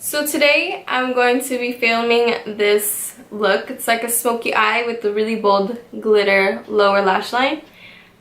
So today I'm going to be filming this look. It's like a smoky eye with the really bold glitter lower lash line.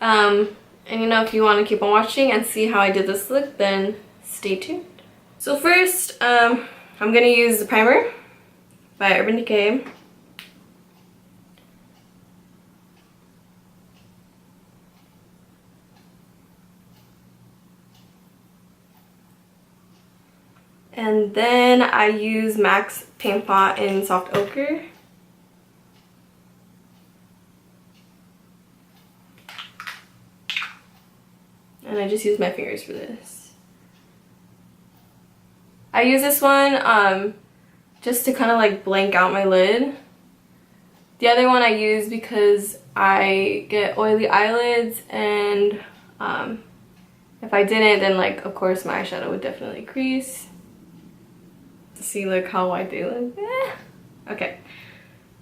And you know, if you want to keep on watching and see how I did this look, then stay tuned. So first, I'm going to use the primer by Urban Decay. And then I use NYX Paint Pot in Soft Ochre. And I just use my fingers for this. I use this one just to kind of like blank out my lid. The other one I use because I get oily eyelids, and if I didn't, then like of course my eyeshadow would definitely crease. See like how white they look. Okay,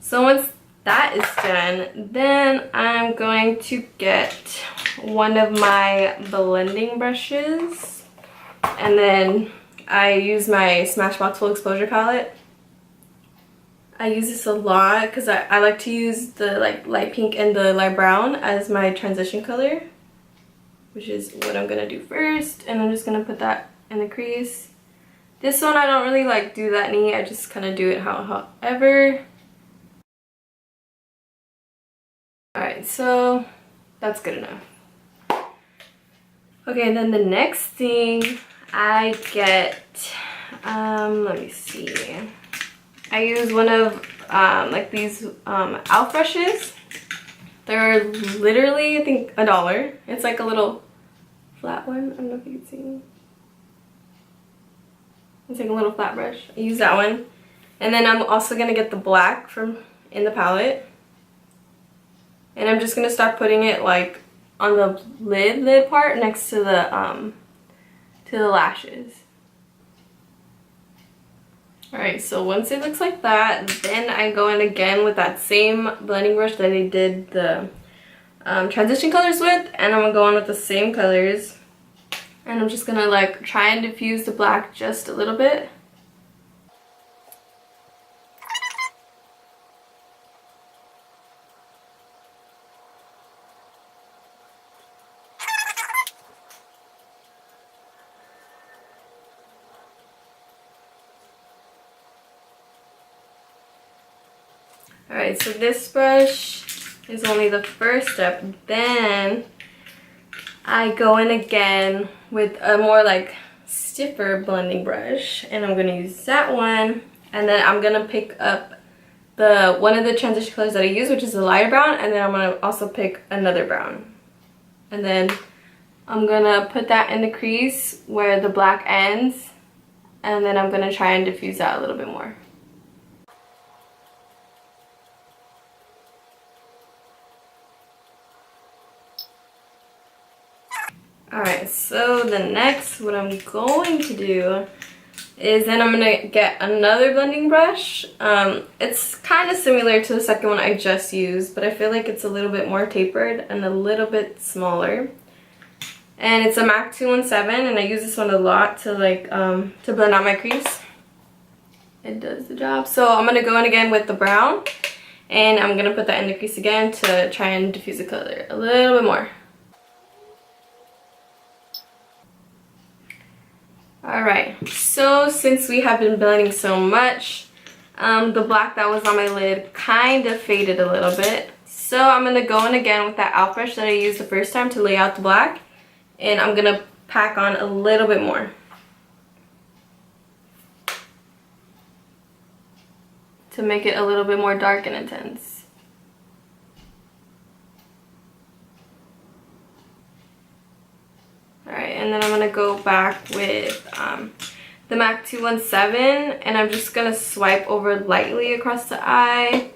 so once that is done, then I'm going to get one of my blending brushes, and then I use my Smashbox Full Exposure palette. I use this a lot because I like to use the like light pink and the light brown as my transition color, which is what I'm gonna do first. And I'm just gonna put that in the crease. This one I don't really like do that neat, I just kind of do it however. Alright, so that's good enough. Okay, and then the next thing I get, let me see. I use one of like these e.l.f. brushes. They're literally, I think, $1. It's like a little flat one. I don't know if you can see. It's like a little flat brush. I use that one. And then I'm also going to get the black from in the palette. And I'm just going to start putting it like on the lid part next to the lashes. Alright, so once it looks like that, then I go in again with that same blending brush that I did the transition colors with. And I'm going to go in with the same colors. And I'm just gonna like try and diffuse the black just a little bit. Alright, so this brush is only the first step. Then I go in again with a more like stiffer blending brush, and I'm gonna use that one, and then I'm gonna pick up the one of the transition colors that I use, which is the lighter brown, and then I'm gonna also pick another brown, and then I'm gonna put that in the crease where the black ends, and then I'm gonna try and diffuse that a little bit more. Alright, so the next, what I'm going to do is then I'm going to get another blending brush. It's kind of similar to the second one I just used, but I feel like it's a little bit more tapered and a little bit smaller. And it's a MAC 217, and I use this one a lot to like to blend out my crease. It does the job. So I'm going to go in again with the brown, and I'm going to put that in the crease again to try and diffuse the color a little bit more. Alright, so since we have been blending so much, the black that was on my lid kind of faded a little bit. So I'm going to go in again with that e.l.f. brush that I used the first time to lay out the black. And I'm going to pack on a little bit more. To make it a little bit more dark and intense. Alright, and then I'm going to go back with the MAC 217, and I'm just going to swipe over lightly across the eye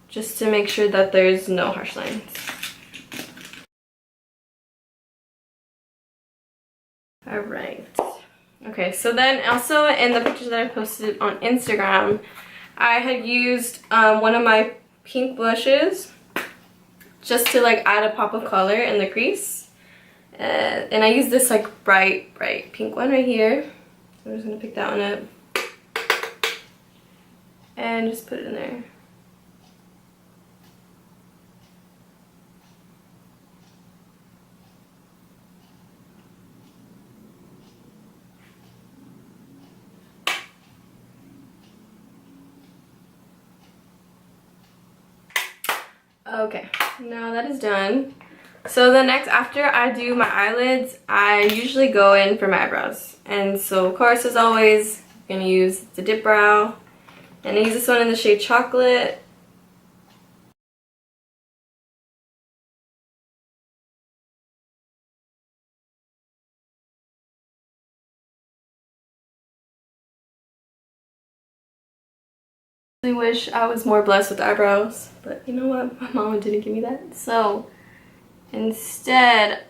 just to make sure that there's no harsh lines. Alright. Okay, so then also in the pictures that I posted on Instagram, I had used one of my pink blushes just to like add a pop of color in the crease. And I use this like bright pink one right here. So I'm just gonna pick that one up. and just put it in there. Okay, now that is done. So the next, after I do my eyelids, I usually go in for my eyebrows. And so of course, as always, I'm gonna use the Dipbrow. And I use this one in the shade Chocolate. I really wish I was more blessed with eyebrows, but you know what? My mama didn't give me that. So instead,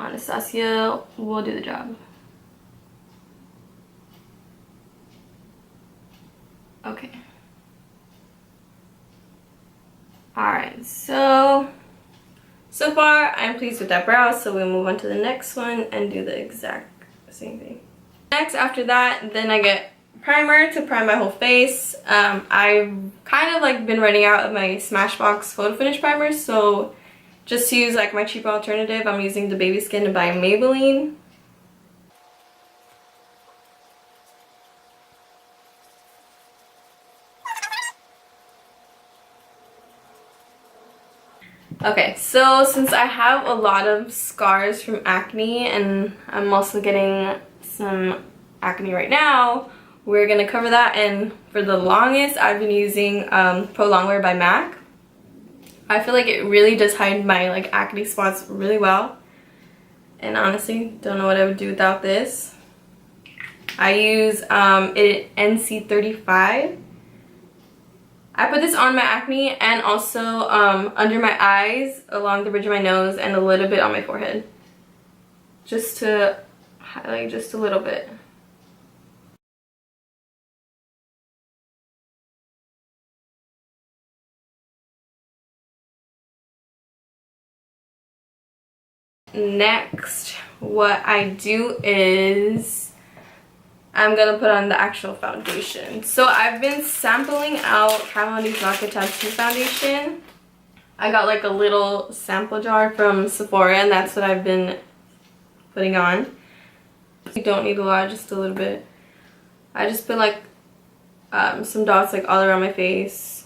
Anastasia will do the job. Okay. Alright, so far I'm pleased with that brow, so we'll move on to the next one and do the exact same thing. Next, after that, then I get primer to prime my whole face. I've kind of like been running out of my Smashbox photo finish primer, so just to use like my cheaper alternative, I'm using the Baby Skin by Maybelline. Okay, so since I have a lot of scars from acne and I'm also getting some acne right now, we're gonna cover that. And for the longest, I've been using Pro Longwear by MAC. I feel like it really does hide my like acne spots really well. And honestly, don't know what I would do without this. I use it NC35. I put this on my acne and also under my eyes, along the bridge of my nose, and a little bit on my forehead. Just to highlight just a little bit. Next, what I do is I'm gonna put on the actual foundation. So I've been sampling out Kat Von D's Naked Tattoo foundation. I got like a little sample jar from Sephora, and that's what I've been putting on. You don't need a lot, just a little bit. I just put like some dots like all around my face.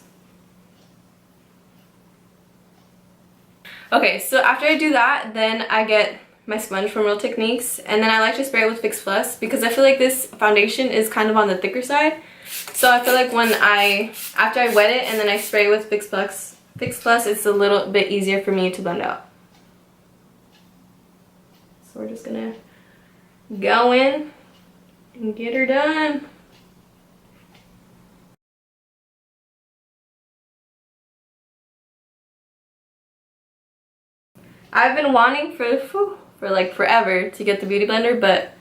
Okay, so after I do that, then I get my sponge from Real Techniques, and then I like to spray it with Fix Plus because I feel like this foundation is kind of on the thicker side. So I feel like after I wet it and then I spray it with Fix Plus, it's a little bit easier for me to blend out. So we're just gonna go in and get her done. I've been wanting for like forever to get the beauty blender, but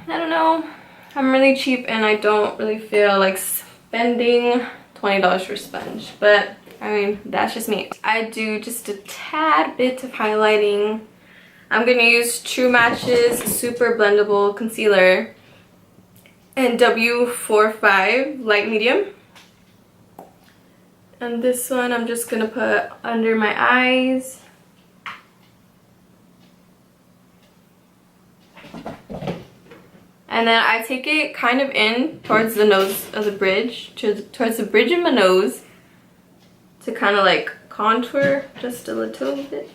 I don't know. I'm really cheap and I don't really feel like spending $20 for a sponge. But I mean, that's just me. I do just a tad bit of highlighting. I'm gonna use True Match's Super Blendable Concealer in W45 Light Medium. And this one I'm just gonna put under my eyes. And then I take it kind of in towards the nose of the bridge, towards the bridge of my nose, to kind of like contour just a little bit.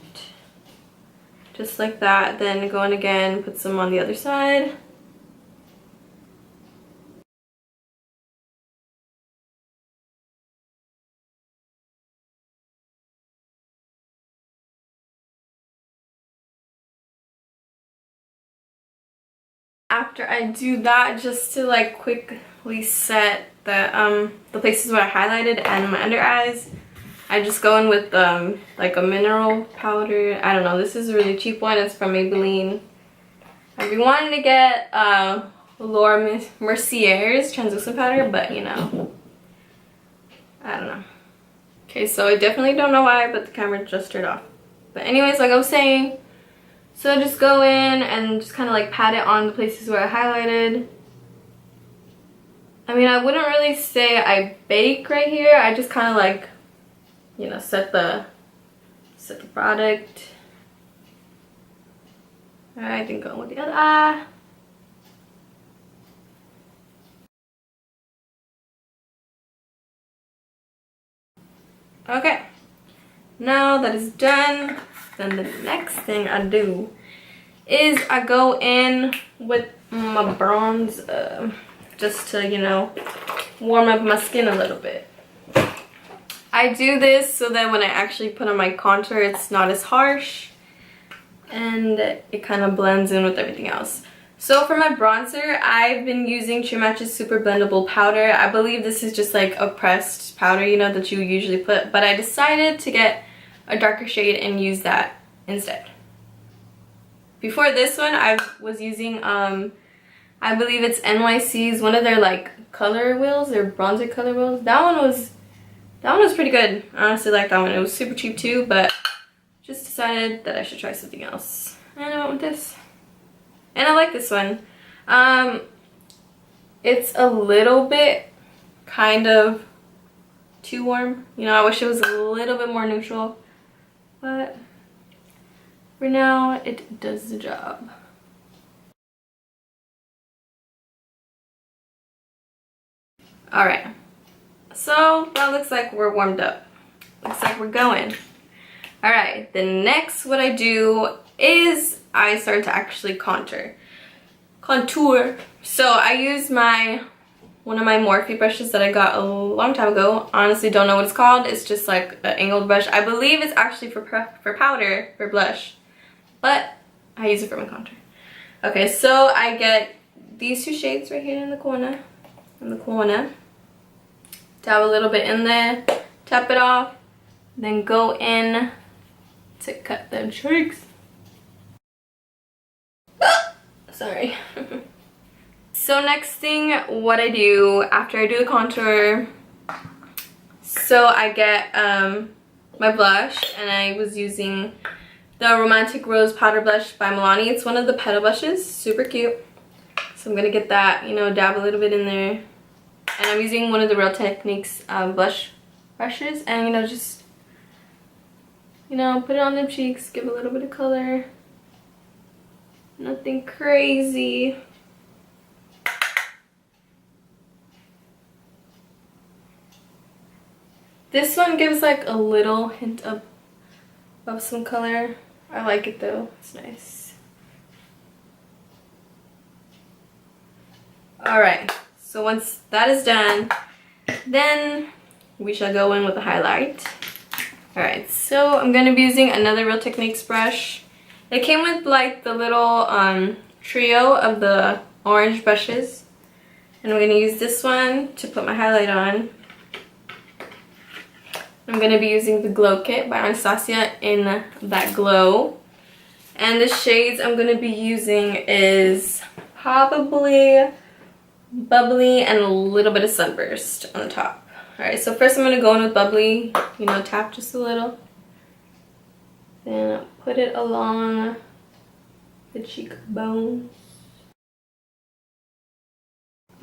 Just like that. Then go in again, put some on the other side. After I do that, just to like quickly set the places where I highlighted and my under eyes, I just go in with like a mineral powder. I don't know, this is a really cheap one. It's from Maybelline. I've been wanting to get Laura Mercier's translucent powder, but you know, I don't know. Okay, so I definitely don't know why, but the camera just turned off. But anyways, like I was saying, so I just go in and just kind of like pat it on the places where I highlighted. I mean, I wouldn't really say I bake right here. I just kind of like, you know, set the product. Alright, then go with the other eye. Okay, now that is done, then the next thing I do is I go in with my bronze just to, you know, warm up my skin a little bit. I do this so that when I actually put on my contour, it's not as harsh and it kind of blends in with everything else. So for my bronzer, I've been using True Match's Super Blendable Powder. I believe this is just like a pressed powder, you know, that you usually put, but I decided to get a darker shade and use that instead. Before this one, I was using, I believe it's NYC's, one of their like color wheels, their bronzer color wheels. That one was pretty good. I honestly like that one. It was super cheap too, but just decided that I should try something else. And I went with this. And I like this one. It's a little bit kind of too warm. You know, I wish it was a little bit more neutral. But for now, it does the job. Alright. So that looks like we're warmed up. Looks like we're going. Alright, the next what I do is I start to actually contour. So I use one of my Morphe brushes that I got a long time ago. Honestly, don't know what it's called. It's just like an angled brush. I believe it's actually for powder, for blush, but I use it for my contour. Okay, so I get these two shades right here in the corner. Dab a little bit in there, tap it off, then go in to cut them cheeks. Sorry. So next thing, what I do after I do the contour, so I get my blush, and I was using the Romantic Rose Powder Blush by Milani. It's one of the Petal blushes, super cute. So I'm gonna get that, you know, dab a little bit in there. And I'm using one of the Real Techniques blush brushes, and, you know, just, you know, put it on the cheeks, give a little bit of color. Nothing crazy. This one gives like a little hint of some color. I like it though, it's nice. Alright, so once that is done, then we shall go in with the highlight. Alright, so I'm going to be using another Real Techniques brush. It came with like the little trio of the orange brushes. And I'm going to use this one to put my highlight on. I'm going to be using the Glow Kit by Anastasia in that glow. And the shades I'm going to be using is probably Bubbly and a little bit of Sunburst on the top. Alright, so first I'm going to go in with Bubbly, you know, tap just a little. Then put it along the cheekbones.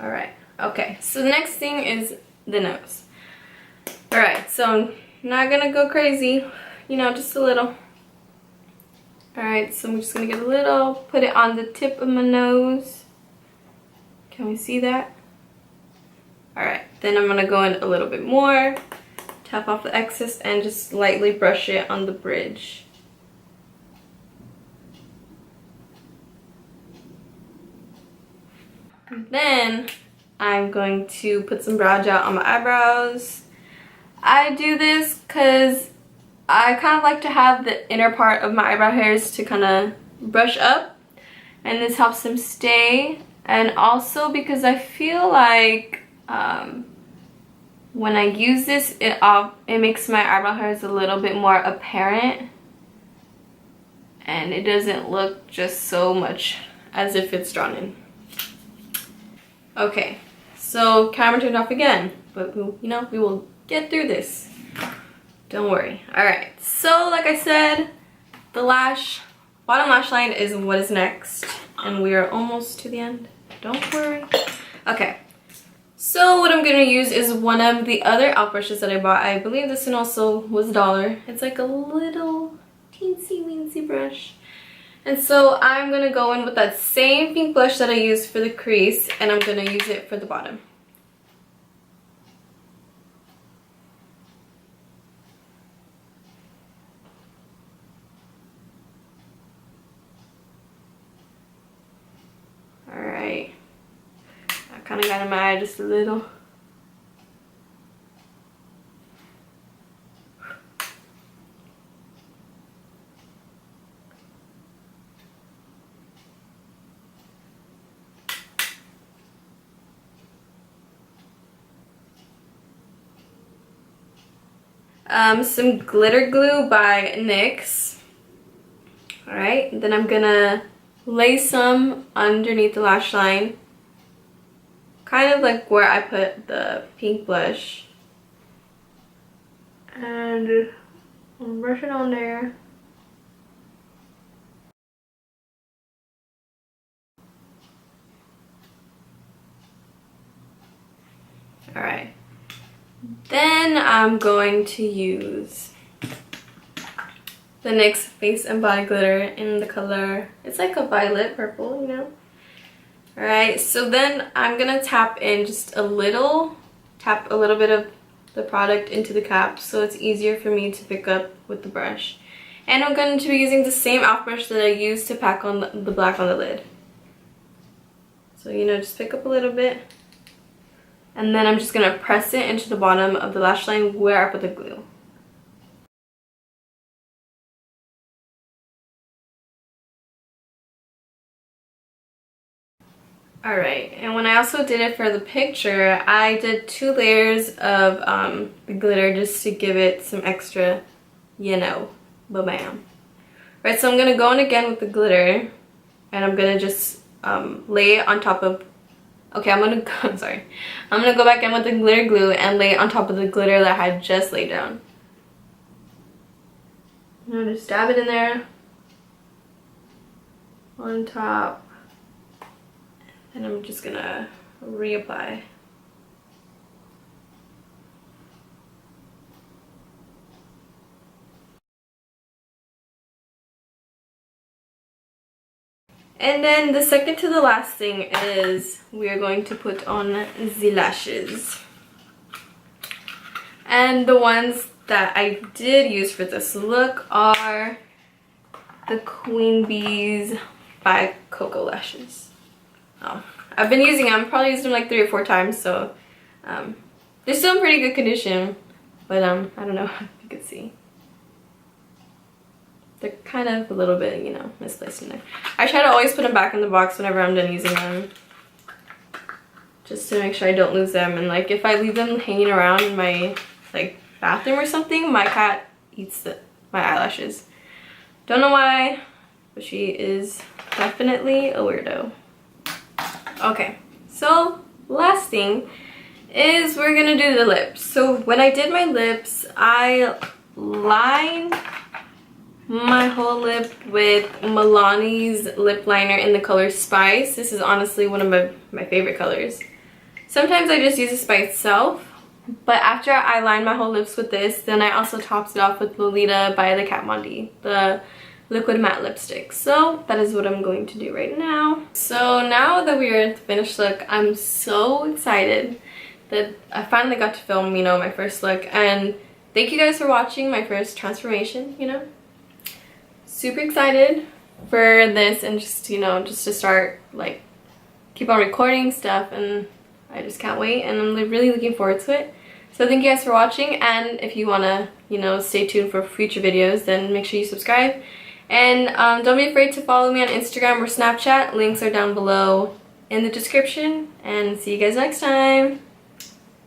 Alright, okay, so the next thing is the nose. Alright, so I'm not gonna go crazy, you know, just a little. Alright, so I'm just gonna get a little, put it on the tip of my nose. Can we see that? Alright, then I'm gonna go in a little bit more, tap off the excess, and just lightly brush it on the bridge. And then I'm going to put some brow gel on my eyebrows. I do this because I kind of like to have the inner part of my eyebrow hairs to kind of brush up, and this helps them stay. And also because I feel like when I use this, it makes my eyebrow hairs a little bit more apparent, and it doesn't look just so much as if it's drawn in. Okay, so camera turned off again, but you know, we will get through this. Don't worry. Alright, so like I said, the bottom lash line is what is next, and we are almost to the end. Don't worry. Okay, So what I'm going to use is one of the other e.l.f. brushes that I bought. I believe this one also was $1. It's like a little teensy weensy brush. And so I'm going to go in with that same pink blush that I used for the crease, and I'm going to use it for the bottom. Alright. I kind of got in my eye just a little. Some glitter glue by NYX. Alright, then I'm gonna lay some underneath the lash line, kind of like where I put the pink blush, and I'll brush it on there. Alright, then I'm going to use the NYX Face and Body Glitter in the color, it's like a violet purple, you know. Alright, so then I'm gonna tap in just a little, tap a little bit of the product into the cap so it's easier for me to pick up with the brush. And I'm going to be using the same e.l.f. brush that I used to pack on the black on the lid. So, you know, just pick up a little bit. And then I'm just gonna press it into the bottom of the lash line where I put the glue. Alright, and when I also did it for the picture, I did 2 layers of the glitter just to give it some extra, you know, ba-bam. Right, so I'm going to go in again with the glitter, and I'm going to just lay it on top of, okay, I'm going to go back in with the glitter glue and lay it on top of the glitter that I had just laid down. I'm going to just dab it in there, on top. And I'm just gonna reapply. And then the second to the last thing is we are going to put on the lashes. And the ones that I did use for this look are the Queen Bees by Koko lashes. I've been using them, probably used them like 3 or 4 times, so they're still in pretty good condition, but I don't know if you can see. They're kind of a little bit, you know, misplaced in there. I try to always put them back in the box whenever I'm done using them, just to make sure I don't lose them. And like if I leave them hanging around in my like bathroom or something, my cat eats my eyelashes. Don't know why, but she is definitely a weirdo. Okay, so last thing is we're gonna do the lips. So when I did my lips, I lined my whole lip with Milani's lip liner in the color Spice. This is honestly one of my favorite colors. Sometimes I just use this by itself, but after I line my whole lips with this, then I also tops it off with Lolita by the Kat Von D, the liquid matte lipstick. So that is what I'm going to do right now. So now that we are at the finished look, I'm so excited that I finally got to film, you know, my first look. And thank you guys for watching my first transformation, you know. Super excited for this, and just, you know, just to start, like, keep on recording stuff, and I just can't wait, and I'm really looking forward to it. So thank you guys for watching, and if you want to, you know, stay tuned for future videos, then make sure you subscribe. And don't be afraid to follow me on Instagram or Snapchat. Links are down below in the description. And see you guys next time.